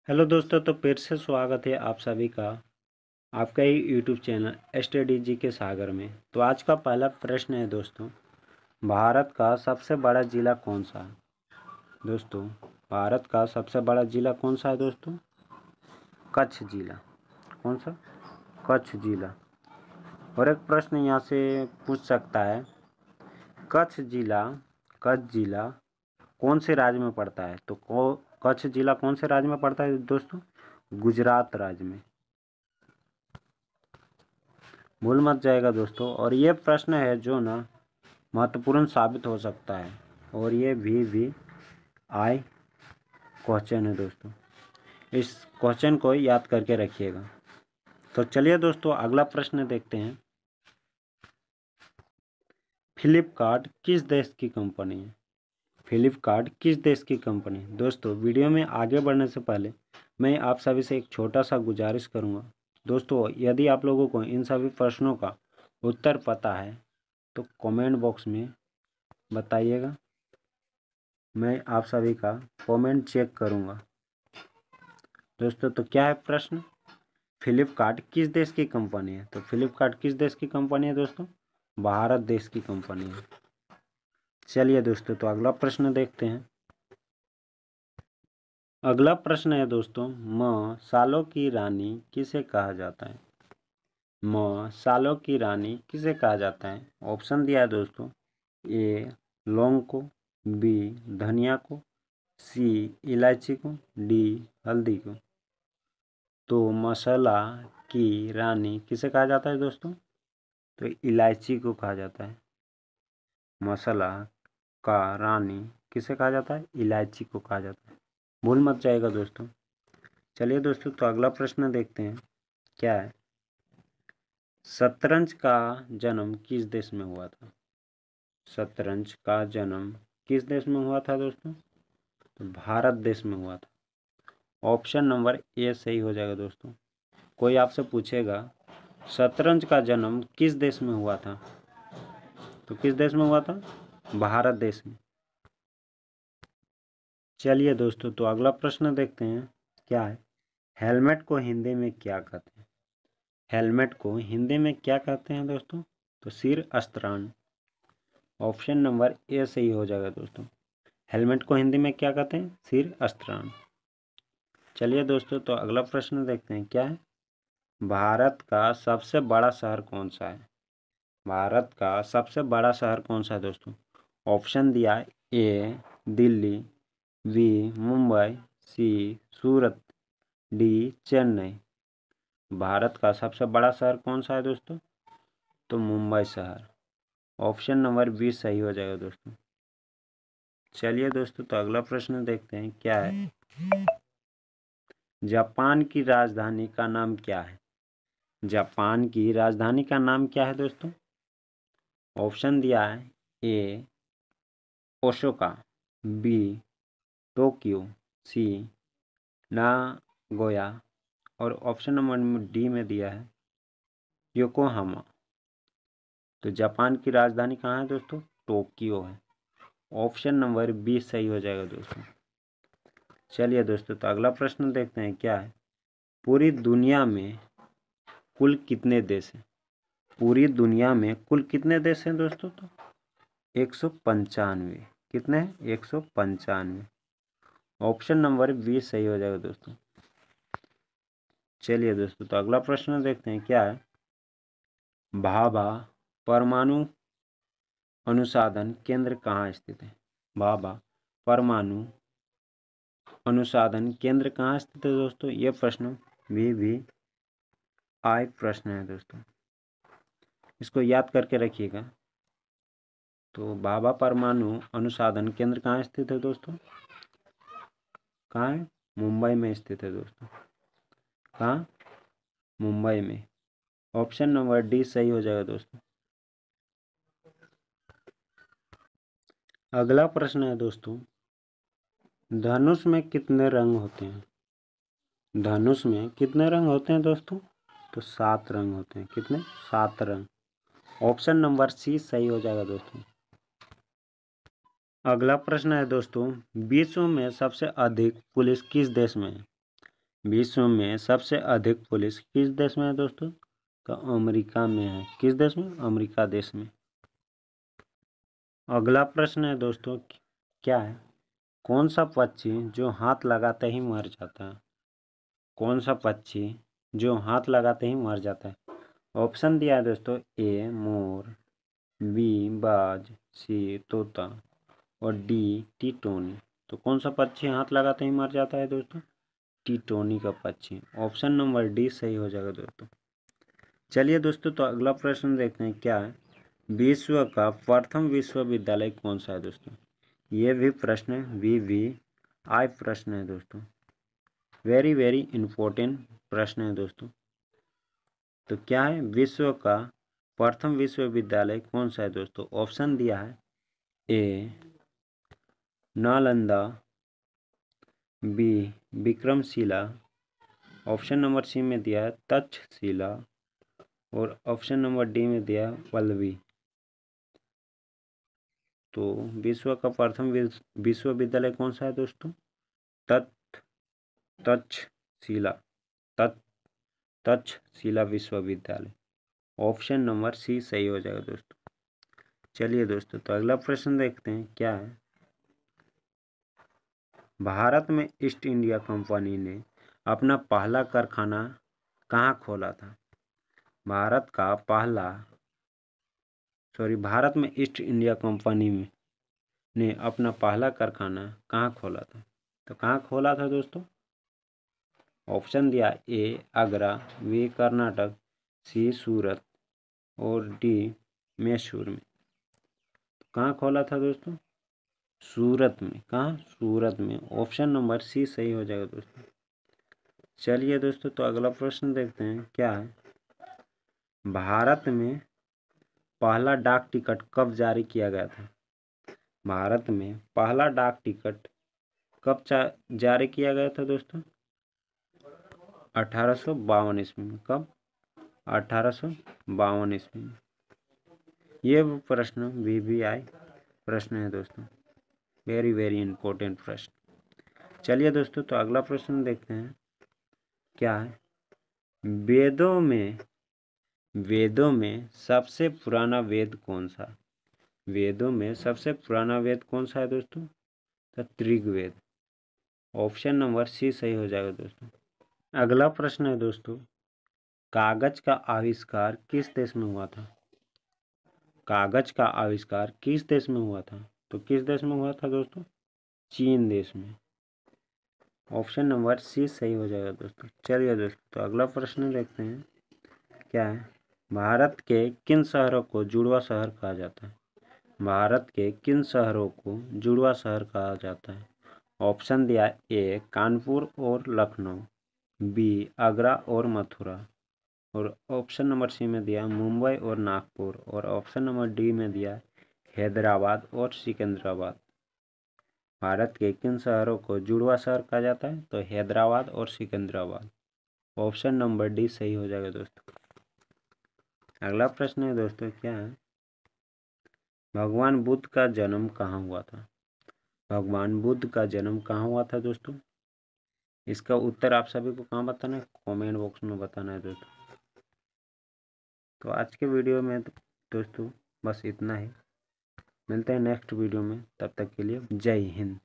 Hello दोस्तों, तो फिर से स्वागत है आप सभी का आपका ही यूट्यूब चैनल स्टडी जी के सागर में। तो आज का पहला प्रश्न है दोस्तों, भारत का सबसे बड़ा जिला कौन सा है? दोस्तों, भारत का सबसे बड़ा जिला कौन सा है दोस्तों? कच्छ जिला। कौन सा? कच्छ जिला। और एक प्रश्न यहाँ से पूछ सकता है, कच्छ जिला कौन से राज्य में पड़ता है? तो कच्छ जिला कौन से राज्य में पड़ता है दोस्तों? गुजरात राज्य में। भूल मत जाएगा दोस्तों। और ये प्रश्न है जो ना महत्वपूर्ण साबित हो सकता है, और ये भी आई क्वेश्चन है दोस्तों। इस क्वेश्चन को याद करके रखिएगा। तो चलिए दोस्तों, अगला प्रश्न देखते हैं। फ्लिपकार्ट किस देश की कंपनी है? फ्लिपकार्ट किस देश की कंपनी है? दोस्तों, वीडियो में आगे बढ़ने से पहले मैं आप सभी से एक छोटा सा गुजारिश करूंगा। दोस्तों, यदि आप लोगों को इन सभी प्रश्नों का उत्तर पता है तो कमेंट बॉक्स में बताइएगा। मैं आप सभी का कमेंट चेक करूंगा। दोस्तों, तो क्या है प्रश्न? फ्लिपकार्ट किस देश की कंपनी है? तो फ्लिपकार्ट किस देश की कंपनी है दोस्तों? भारत देश की कंपनी है। चलिए दोस्तों, तो अगला प्रश्न देखते हैं। अगला प्रश्न है दोस्तों, सालों की रानी किसे कहा जाता है? सालों की रानी किसे कहा जाता है? ऑप्शन दिया है दोस्तों। ए लौंग को, बी धनिया को, सी इलायची को, डी हल्दी को। तो मसाला की रानी किसे कहा जाता है दोस्तों? तो इलायची को कहा जाता है। मसाला का रानी किसे कहा जाता है? इलायची को कहा जाता है। भूल मत जाएगा दोस्तों। चलिए दोस्तों, तो अगला प्रश्न देखते हैं। क्या है? शतरंज का जन्म किस देश में हुआ था? शतरंज का जन्म किस देश में हुआ था दोस्तों? तो भारत देश में हुआ था। ऑप्शन नंबर ए सही हो जाएगा दोस्तों। कोई आपसे पूछेगा शतरंज का जन्म किस देश में हुआ था, तो किस देश में हुआ था? भारत देश में। चलिए दोस्तों, तो अगला प्रश्न देखते हैं। क्या है? हेलमेट को हिंदी में क्या कहते हैं? हेलमेट को हिंदी में क्या कहते हैं दोस्तों? तो सिर अस्त्राण। ऑप्शन नंबर ए सही हो जाएगा दोस्तों। हेलमेट को हिंदी में क्या कहते हैं? सिर अस्त्राण। चलिए दोस्तों, तो अगला प्रश्न देखते हैं। क्या है? भारत का सबसे बड़ा शहर कौन सा है? भारत का सबसे बड़ा शहर कौन सा है दोस्तों? ऑप्शन दिया है। ए दिल्ली, बी मुंबई, सी सूरत, डी चेन्नई। भारत का सबसे बड़ा शहर कौन सा है दोस्तों? तो मुंबई शहर। ऑप्शन नंबर बी सही हो जाएगा दोस्तों। चलिए दोस्तों, तो अगला प्रश्न देखते हैं। क्या है? जापान की राजधानी का नाम क्या है? जापान की राजधानी का नाम क्या है दोस्तों? ऑप्शन दिया है। ए ओसाका, बी टोक्यो, सी नागोया, और ऑप्शन नंबर डी में दिया है योकोहामा। तो जापान की राजधानी कहाँ है दोस्तों? टोक्यो है। ऑप्शन नंबर बी सही हो जाएगा दोस्तों। चलिए दोस्तों, तो अगला प्रश्न देखते हैं। क्या है? पूरी दुनिया में कुल कितने देश हैं? पूरी दुनिया में कुल कितने देश हैं दोस्तों? तो 195। कितने हैं? 195। ऑप्शन नंबर बी सही हो जाएगा दोस्तों। चलिए दोस्तों, तो अगला प्रश्न देखते हैं। क्या है? भाभा परमाणु अनुसंधान केंद्र कहाँ स्थित है? भाभा परमाणु अनुसंधान केंद्र कहाँ स्थित है दोस्तों? ये प्रश्न भी आई प्रश्न है दोस्तों। इसको याद करके रखिएगा। तो भाभा परमाणु अनुसंधान केंद्र कहाँ स्थित है दोस्तों? कहाँ है? मुंबई में स्थित है दोस्तों। कहाँ? मुंबई में। ऑप्शन नंबर डी सही हो जाएगा दोस्तों। अगला प्रश्न है दोस्तों, धनुष में कितने रंग होते हैं? धनुष में कितने रंग होते हैं दोस्तों? तो 7 रंग होते हैं। कितने? 7 रंग। ऑप्शन नंबर सी सही हो जाएगा दोस्तों। अगला प्रश्न है दोस्तों, विश्व में सबसे अधिक पुलिस किस देश में है? विश्व में सबसे अधिक पुलिस किस देश में है दोस्तों? तो अमेरिका में है। किस देश में? अमेरिका देश में। अगला प्रश्न है दोस्तों, क्या है? कौन सा पक्षी जो हाथ लगाते ही मर जाता है? कौन सा पक्षी जो हाथ लगाते ही मर जाता है? ऑप्शन दिया है दोस्तों, ए मोर, बी बाज, सी तोता और डी टिटोनी। तो कौन सा पक्षी हाथ लगाते ही मर जाता है दोस्तों? टिटोनी का पक्षी। ऑप्शन नंबर डी सही हो जाएगा दोस्तों। चलिए दोस्तों, तो अगला प्रश्न देखते हैं, क्या है? विश्व का प्रथम विश्वविद्यालय कौन सा है दोस्तों? ये भी प्रश्न VVI प्रश्न है दोस्तों, वेरी वेरी इंपॉर्टेंट प्रश्न है दोस्तों। तो क्या है? विश्व का प्रथम विश्वविद्यालय कौन सा है दोस्तों? ऑप्शन दिया है, A Nalanda, B Vikramshila, option number C में दिया है तक्षशिला और ऑप्शन नंबर डी में दिया है पल्लवी। तो विश्व का प्रथम विश्वविद्यालय कौन सा है दोस्तों? तक्षशिला, तक्षशिला विश्वविद्यालय। ऑप्शन नंबर सी सही हो जाएगा दोस्तों। चलिए दोस्तों, तो अगला प्रश्न देखते हैं, क्या है? भारत में ईस्ट इंडिया कंपनी ने अपना पहला कारखाना कहाँ खोला था? भारत में ईस्ट इंडिया कंपनी ने अपना पहला कारखाना कहाँ खोला था? तो कहाँ खोला था दोस्तों? ऑप्शन दिया, ए आगरा, बी कर्नाटक, सी सूरत और डी मैसूर में। तो कहाँ खोला था दोस्तों? सूरत में। कहाँ? सूरत में। ऑप्शन नंबर सी सही हो जाएगा दोस्तों। चलिए दोस्तों, तो अगला प्रश्न देखते हैं, क्या है? भारत में पहला डाक टिकट कब जारी किया गया था? भारत में पहला डाक टिकट कब जारी किया गया था दोस्तों? 1852 ईस्वी में। कब? 1852 ईस्वी में। ये प्रश्न VVI प्रश्न है दोस्तों, वेरी वेरी इंपॉर्टेंट प्रश्न। चलिए दोस्तों, तो अगला प्रश्न देखते हैं, क्या है? वेदों में सबसे पुराना वेद कौन सा? वेदों में सबसे पुराना वेद कौन सा है दोस्तों? तो ऋग्वेद। ऑप्शन नंबर सी सही हो जाएगा दोस्तों। अगला प्रश्न है दोस्तों, कागज का आविष्कार किस देश में हुआ था? कागज का आविष्कार किस देश में हुआ था? तो किस देश में हुआ था दोस्तों? चीन देश में। ऑप्शन नंबर सी सही हो जाएगा दोस्तों। चलिए दोस्तों, तो अगला प्रश्न देखते हैं, क्या है? भारत के किन शहरों को जुड़वा शहर कहा जाता है? भारत के किन शहरों को जुड़वा शहर कहा जाता है? ऑप्शन दिया, ए कानपुर और लखनऊ, बी आगरा और मथुरा और ऑप्शन नंबर सी में दिया मुंबई और नागपुर और ऑप्शन नंबर डी में दिया हैदराबाद और सिकंदराबाद। भारत के किन शहरों को जुड़वा शहर कहा जाता है? तो हैदराबाद और सिकंदराबाद। ऑप्शन नंबर डी सही हो जाएगा दोस्तों। अगला प्रश्न है दोस्तों, क्या है? भगवान बुद्ध का जन्म कहाँ हुआ था? भगवान बुद्ध का जन्म कहाँ हुआ था दोस्तों? इसका उत्तर आप सभी को कहाँ बताना है? कमेंट बॉक्स में बताना है दोस्तों। तो आज के वीडियो में दोस्तों बस इतना ही। मिलते हैं नेक्स्ट वीडियो में, तब तक के लिए जय हिंद।